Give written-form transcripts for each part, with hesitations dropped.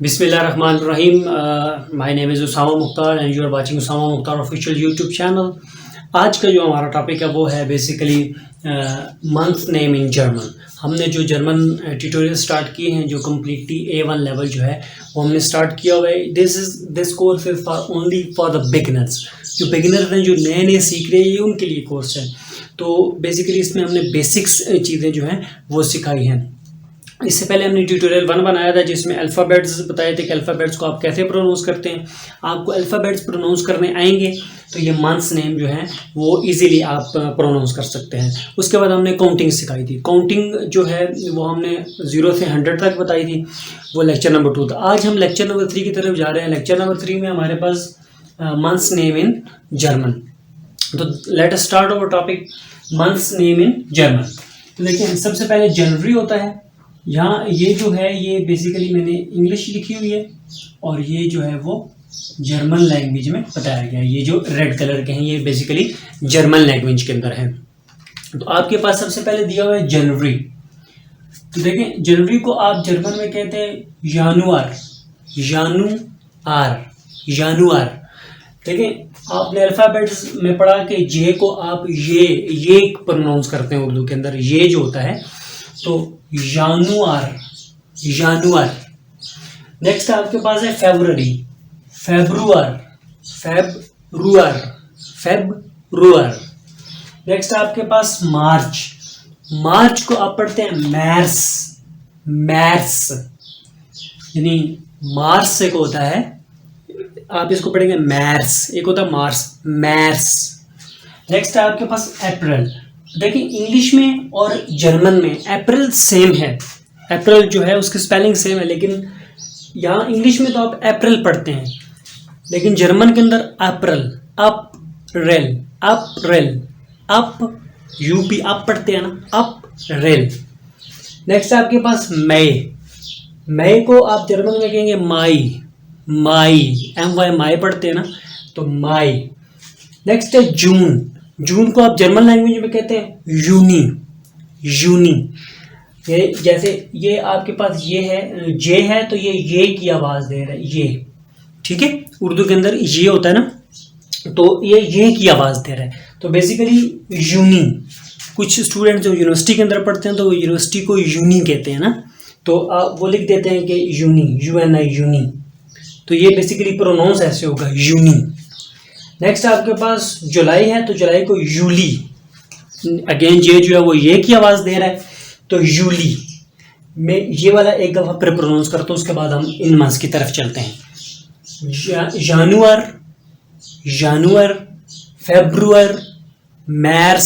Bismillahirrahmanirrahim. My name is Usama Mukhtar and you are watching Usama Mukhtar official YouTube channel. आज का जो हमारा topic है वो है basically month name in German. हमने जो जर्मन ट्यूटोरियल स्टार्ट किए हैं, जो कम्प्लीटली A1 लेवल जो है वो हमने स्टार्ट किया हुआ है। This course is only for the beginners. जो बिगिनर्स हैं, जो नए नए सीख रहे हैं, ये उनके लिए कोर्स है। तो बेसिकली इसमें हमने बेसिक्स चीज़ें जो हैं वो सिखाई हैं। इससे पहले हमने ट्यूटोरियल 1 बनाया था जिसमें अल्फ़ाबेट्स बताए थे कि अल्फ़ाबेट्स को आप कैसे प्रोनाउंस करते हैं। आपको अल्फ़ाबेट्स प्रोनाउंस करने आएंगे तो ये मंथ्स नेम जो है वो इजीली आप प्रोनाउंस कर सकते हैं। उसके बाद हमने काउंटिंग सिखाई थी। काउंटिंग जो है वो हमने 0 से 100 तक बताई थी, वो लेक्चर नंबर 2 था। आज हम लेक्चर नंबर 3 की तरफ जा रहे हैं। लेक्चर नंबर 3 में हमारे पास मंथ्स नेम इन जर्मन। तो let us start our topic months name in German. तो देखिए, सबसे पहले जनवरी होता है। यहाँ ये जो है ये बेसिकली मैंने इंग्लिश लिखी हुई है और ये जो है वो जर्मन लैंग्वेज में बताया गया है। ये जो रेड कलर के हैं ये बेसिकली जर्मन लैंग्वेज के अंदर है। तो आपके पास सबसे पहले दिया हुआ है जनवरी। तो देखें, जनवरी को आप जर्मन में कहते हैं जानुआर। जानुआर। देखें, आपने अल्फ़ाबेट्स में पढ़ा कि जे को आप ये प्रोनाउंस करते हैं उर्दू के अंदर। ये जो होता है तो जानुआर। नेक्स्ट आपके पास है फेब्रुआर। नेक्स्ट आपके पास मार्च को आप पढ़ते हैं मैर्स। यानी मार्च से को होता है, आप इसको पढ़ेंगे मैर्स, एक होता है मैर्स। नेक्स्ट है आपके पास अप्रैल। देखिए, इंग्लिश में और जर्मन में अप्रैल सेम है। अप्रैल जो है उसकी स्पेलिंग सेम है, लेकिन यहाँ इंग्लिश में तो आप अप्रैल पढ़ते हैं, लेकिन जर्मन के अंदर अप यूपी आप पढ़ते हैं ना, अप्रैल। नेक्स्ट आपके पास मई को आप जर्मन में कहेंगे माई माई पढ़ते हैं ना, तो माई। नेक्स्ट है जून को आप जर्मन लैंग्वेज में कहते हैं यूनी। ये जैसे ये आपके पास ये है, जे है तो ये की आवाज़ दे रहा है, ये ठीक है। उर्दू के अंदर ये होता है ना, तो ये की आवाज़ दे रहा है। तो बेसिकली यूनी। कुछ स्टूडेंट जो यूनिवर्सिटी के अंदर पढ़ते हैं तो वो यूनिवर्सिटी को यूनी कहते हैं ना, तो वो लिख देते हैं कि यूनी। तो ये बेसिकली प्रोनाउंस ऐसे होगा, यूनी। नेक्स्ट आपके पास जुलाई है, तो जुलाई को यूली। अगेन ये जो है वो ये की आवाज़ दे रहा है, तो यूली। मैं ये वाला एक दफ़ा फिर प्रोनाउंस करता हूँ, उसके बाद हम इन मंथ्स की तरफ चलते हैं। जानुआर, फेब्रुआर, मार्च,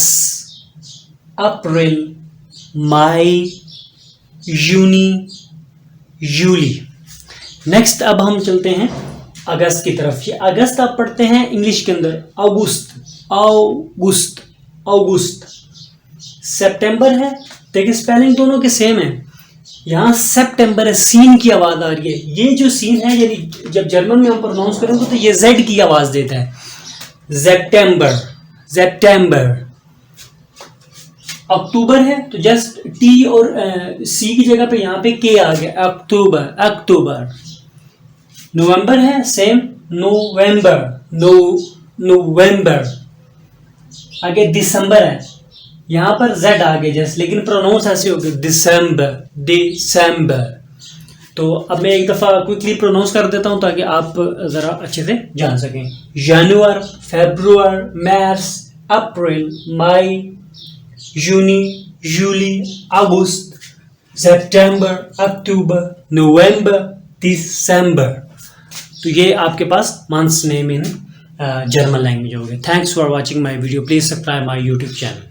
अप्रैल, मई, यूली। नेक्स्ट अब हम चलते हैं अगस्त की तरफ। ये अगस्त आप पढ़ते हैं इंग्लिश के अंदर अगस्त। सितंबर है, देखिए स्पेलिंग दोनों के सेम है। यहाँ सितंबर है, सीन की आवाज़ आ रही है। ये जो सीन है, यदि जब जर्मन में हम प्रोनाउंस करेंगे तो ये जेड की आवाज़ देता है, सेप्टेम्बर। अक्टूबर है, तो जस्ट टी और सी की जगह पे यहाँ पे के आ गया, अक्टूबर। नवंबर है, सेम नवंबर। आगे दिसंबर है, यहाँ पर जेड आ गया जस्ट, लेकिन प्रोनाउंस ऐसे हो गया दिसंबर। तो अब मैं एक दफ़ा क्विकली प्रोनाउंस कर देता हूँ ताकि आप ज़रा अच्छे से जान सकें। जनवरी, फेब्रुआर, मार्च, अप्रैल, मई, यूनी, यूली, अगस्त, सितंबर, अक्टूबर, नवंबर, दिसंबर। तो ये आपके पास months name in German language हो गए। Thanks for watching my video. Please subscribe my YouTube channel.